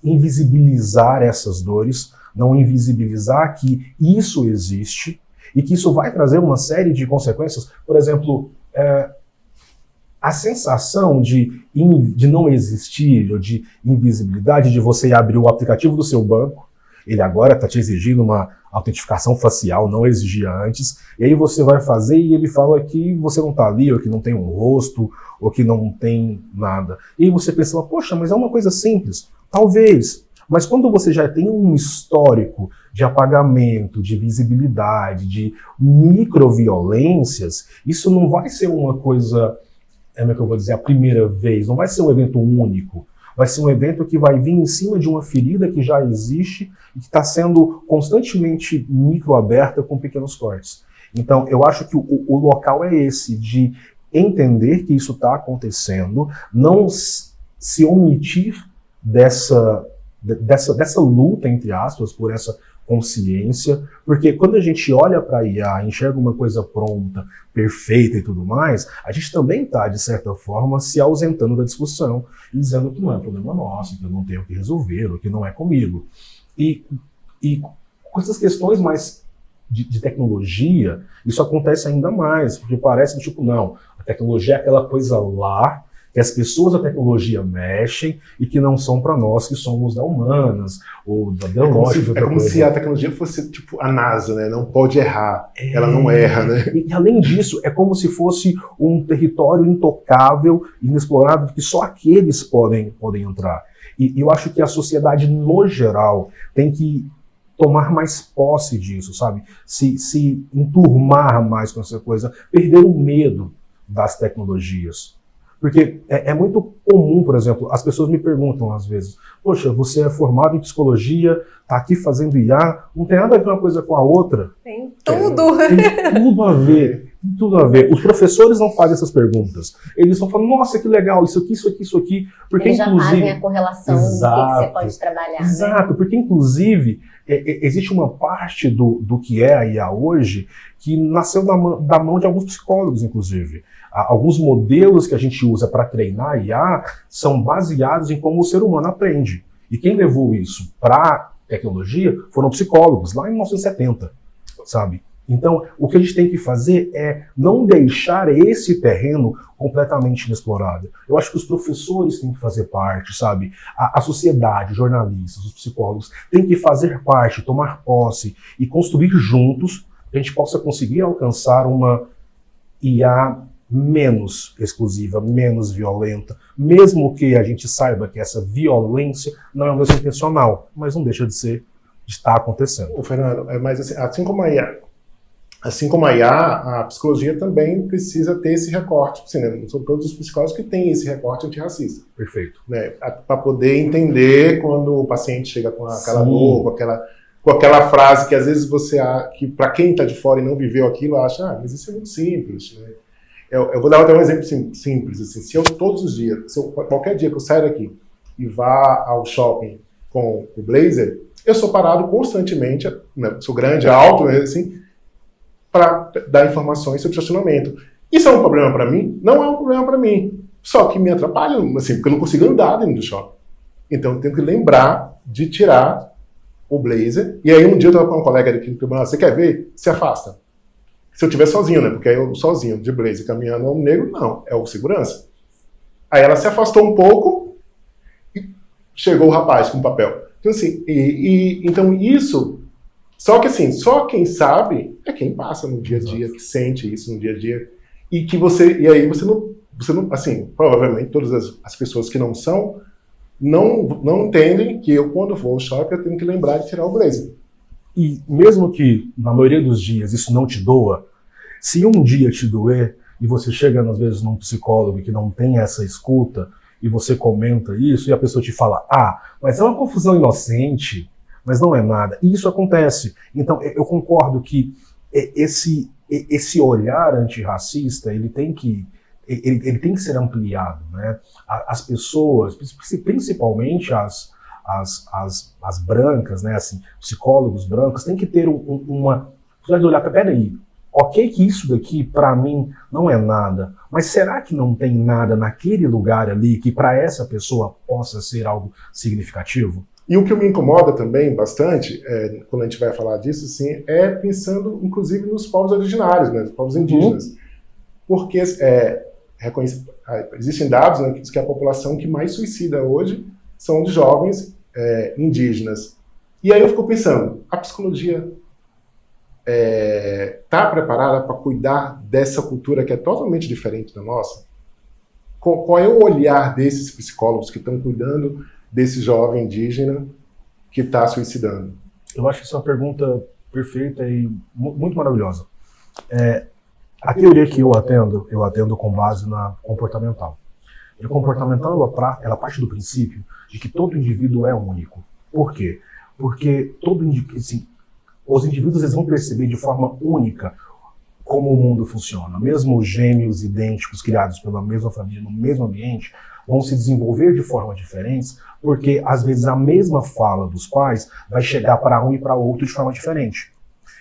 invisibilizar essas dores, não invisibilizar que isso existe e que isso vai trazer uma série de consequências. Por exemplo, a sensação de não existir, ou de invisibilidade, de você abrir o aplicativo do seu banco, ele agora está te exigindo uma autentificação facial, não exigia antes, e aí você vai fazer e ele fala que você não está ali, ou que não tem um rosto, ou que não tem nada. E aí você pensa, poxa, mas é uma coisa simples. Talvez. Mas quando você já tem um histórico de apagamento, de visibilidade, de microviolências, isso não vai ser uma coisa, como é que eu vou dizer, a primeira vez, não vai ser um evento único. Vai ser um evento que vai vir em cima de uma ferida que já existe e que está sendo constantemente microaberta com pequenos cortes. Então, eu acho que o local é esse, de entender que isso está acontecendo, não se omitir dessa luta, entre aspas, por essa consciência, porque quando a gente olha para a IA, enxerga uma coisa pronta, perfeita e tudo mais, a gente também está, de certa forma, se ausentando da discussão e dizendo que não é problema nosso, que eu não tenho que resolver, ou que não é comigo. E com essas questões mais de tecnologia, isso acontece ainda mais, porque parece tipo, não, a tecnologia é aquela coisa lá, que as pessoas da tecnologia mexem e que não são para nós que somos da humanas ou da biológica. É como se a tecnologia fosse tipo a NASA, né? Não pode errar, ela não erra, né? E além disso, é como se fosse um território intocável, inexplorado, que só aqueles podem entrar. E eu acho que a sociedade, no geral, tem que tomar mais posse disso, sabe? Se enturmar mais com essa coisa, perder o medo das tecnologias. Porque é muito comum, por exemplo, as pessoas me perguntam às vezes, poxa, você é formado em psicologia, está aqui fazendo IA, não tem nada a ver uma coisa com a outra? Tem tudo! Tem tudo a ver, tem tudo a ver. Os professores não fazem essas perguntas. Eles estão falando, nossa, que legal, isso aqui, porque eles já inclusive... fazem a correlação do que você pode trabalhar. Exato, né? Porque inclusive existe uma parte do que é a IA hoje que nasceu da mão de alguns psicólogos, inclusive. Alguns modelos que a gente usa para treinar a IA são baseados em como o ser humano aprende. E quem levou isso para a tecnologia foram psicólogos, lá em 1970, sabe? Então, o que a gente tem que fazer é não deixar esse terreno completamente inexplorado. Eu acho que os professores têm que fazer parte, sabe? A sociedade, os jornalistas, os psicólogos têm que fazer parte, tomar posse e construir juntos que a gente possa conseguir alcançar uma IA menos exclusiva, menos violenta, mesmo que a gente saiba que essa violência não é uma coisa intencional, mas não deixa de estar acontecendo. Ô, Fernando, mas assim como a IA, a psicologia também precisa ter esse recorte. Assim, né? São todos os psicólogos que têm esse recorte antirracista. Perfeito. Né? Para poder entender quando o paciente chega com aquela dor, com aquela frase que às vezes que para quem está de fora e não viveu aquilo, acha, mas isso é muito simples, né? Eu vou dar até um exemplo simples. Assim, se eu todos os dias, qualquer dia que eu sair daqui e vá ao shopping com o blazer, eu sou parado constantemente, né, sou grande, alto, assim, para dar informações sobre estacionamento. Isso é um problema para mim? Não é um problema para mim. Só que me atrapalha, assim, porque eu não consigo andar dentro do shopping. Então eu tenho que lembrar de tirar o blazer. E aí um dia eu estava com uma colega aqui no tribunal, você quer ver? Se afasta. Se eu estiver sozinho, né? Porque aí eu sozinho, de blazer, caminhando ao negro, não, é o segurança. Aí ela se afastou um pouco e chegou o rapaz com o papel. Então assim, então isso... Só que assim, só quem sabe é quem passa no dia a dia, que sente isso no dia a dia. E aí você não assim, provavelmente todas as pessoas que não são, não entendem que eu, quando vou ao shopping, eu tenho que lembrar de tirar o blazer. E mesmo que, na maioria dos dias, isso não te doa, se um dia te doer, e você chega, às vezes, num psicólogo que não tem essa escuta, e você comenta isso, e a pessoa te fala, mas é uma confusão inocente, mas não é nada. E isso acontece. Então, eu concordo que esse olhar antirracista, ele tem que ser ampliado, né? As pessoas, principalmente as brancas, né? Assim, psicólogos brancos, têm que ter uma possibilidade de olhar, peraí, ok que isso daqui para mim não é nada, mas será que não tem nada naquele lugar ali que para essa pessoa possa ser algo significativo? E o que me incomoda também bastante, quando a gente vai falar disso, assim, é pensando, inclusive, nos povos originários, né, nos povos indígenas. Porque existem dados, né, que a população que mais suicida hoje são de jovens indígenas. E aí eu fico pensando, a psicologia está preparada para cuidar dessa cultura que é totalmente diferente da nossa? Qual é o olhar desses psicólogos que estão cuidando desse jovem indígena que está suicidando? Eu acho que isso é uma pergunta perfeita e muito maravilhosa. A teoria que eu atendo com base na comportamental. E a comportamental, ela parte do princípio de que todo indivíduo é único. Por quê? Porque assim, os indivíduos eles vão perceber de forma única como o mundo funciona. Mesmo gêmeos idênticos criados pela mesma família, no mesmo ambiente, vão se desenvolver de formas diferentes, porque às vezes a mesma fala dos pais vai chegar para um e para outro de forma diferente.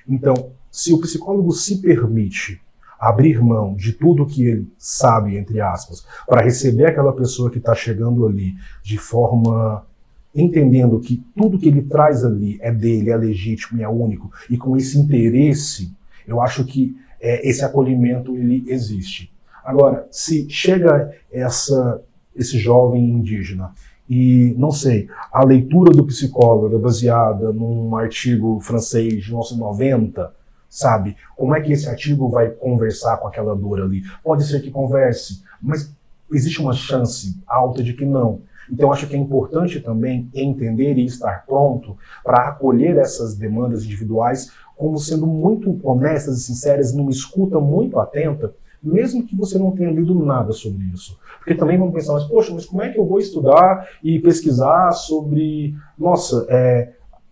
Então, se o psicólogo se permite abrir mão de tudo que ele sabe, entre aspas, para receber aquela pessoa que está chegando ali de forma entendendo que tudo que ele traz ali é dele, é legítimo e é único, e com esse interesse, eu acho que esse acolhimento ele existe. Agora, se chega esse jovem indígena e, não sei, a leitura do psicólogo é baseada num artigo francês de 1990, sabe? Como é que esse artigo vai conversar com aquela dor ali? Pode ser que converse, mas existe uma chance alta de que não. Então, acho que é importante também entender e estar pronto para acolher essas demandas individuais como sendo muito honestas e sinceras, numa escuta muito atenta, mesmo que você não tenha lido nada sobre isso. Porque também vão pensar, mas como é que eu vou estudar e pesquisar sobre,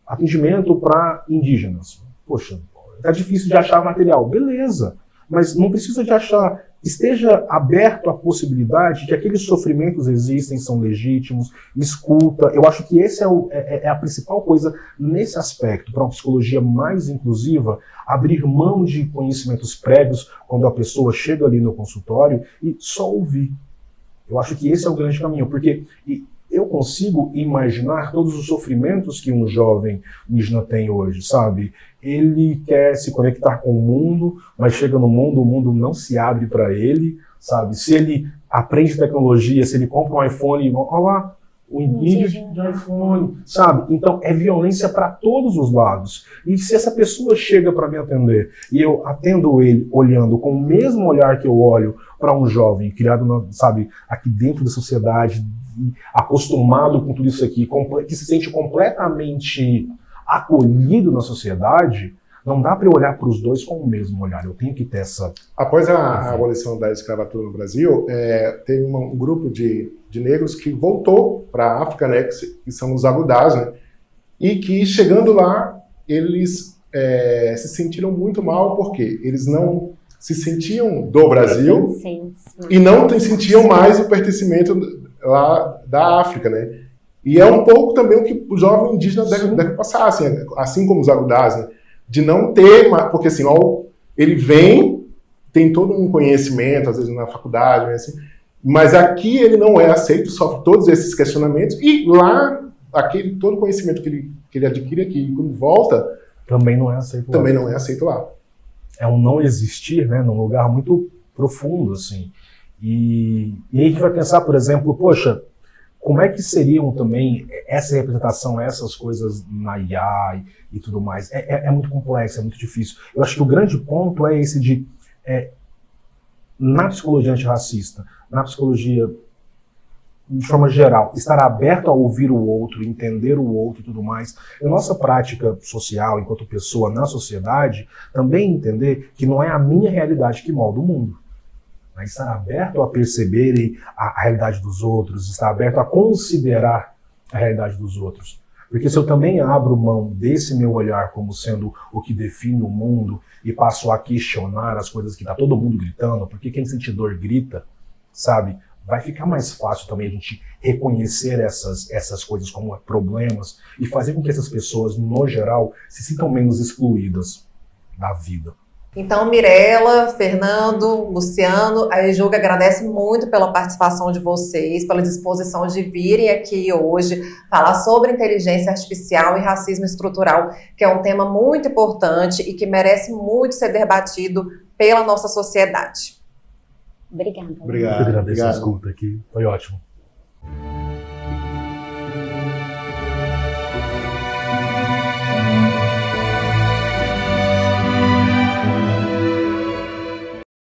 atendimento para indígenas? Poxa, tá difícil de achar material. Beleza, mas não precisa de achar. Esteja aberto à possibilidade de que aqueles sofrimentos existem, são legítimos, escuta. Eu acho que esse é a principal coisa nesse aspecto, para uma psicologia mais inclusiva, abrir mão de conhecimentos prévios quando a pessoa chega ali no consultório e só ouvir. Eu acho que esse é o grande caminho, porque eu consigo imaginar todos os sofrimentos que um jovem indígena tem hoje, sabe? Ele quer se conectar com o mundo, mas chega no mundo, o mundo não se abre para ele, sabe? Se ele aprende tecnologia, se ele compra um iPhone, olha lá, o indígena de iPhone, sabe? Então é violência para todos os lados. E se essa pessoa chega para me atender e eu atendo ele olhando com o mesmo olhar que eu olho para um jovem criado, sabe, aqui dentro da sociedade, acostumado com tudo isso aqui, que se sente completamente acolhido na sociedade, não dá para eu olhar para os dois com o mesmo olhar. Eu tenho que ter essa... Após a abolição da escravatura no Brasil, teve um grupo de negros que voltou para a África, né, que são os agudás, né, e que, chegando lá, eles se sentiram muito mal, porque eles não se sentiam do Brasil e não sentiam mais o pertencimento lá da África, né? E é um pouco também o que o jovem indígena deve passar, assim como os agudás, né? De não ter, porque assim, ele vem, tem todo um conhecimento, às vezes na faculdade, assim, mas aqui ele não é aceito, sofre todos esses questionamentos, e lá, todo conhecimento que ele adquire aqui, quando volta, também não é aceito também lá. Não é aceito lá. É um não existir, né, num lugar muito profundo, assim. E aí a gente vai pensar, por exemplo, poxa, como é que seriam também essa representação, essas coisas na IA e tudo mais? É muito complexo, é muito difícil. Eu acho que o grande ponto é esse de, na psicologia antirracista, na psicologia de forma geral, estar aberto a ouvir o outro, entender o outro e tudo mais. A nossa prática social, enquanto pessoa na sociedade, também entender que não é a minha realidade que molda o mundo. Mas estar aberto a perceber a realidade dos outros, estar aberto a considerar a realidade dos outros. Porque se eu também abro mão desse meu olhar como sendo o que define o mundo e passo a questionar as coisas que está todo mundo gritando, porque quem sente dor grita, sabe? Vai ficar mais fácil também a gente reconhecer essas coisas como problemas e fazer com que essas pessoas, no geral, se sintam menos excluídas da vida. Então, Mirela, Fernando, Luciano, a EJUG agradece muito pela participação de vocês, pela disposição de virem aqui hoje falar sobre inteligência artificial e racismo estrutural, que é um tema muito importante e que merece muito ser debatido pela nossa sociedade. Obrigada. Obrigado. Eu agradeço a escuta aqui, foi ótimo.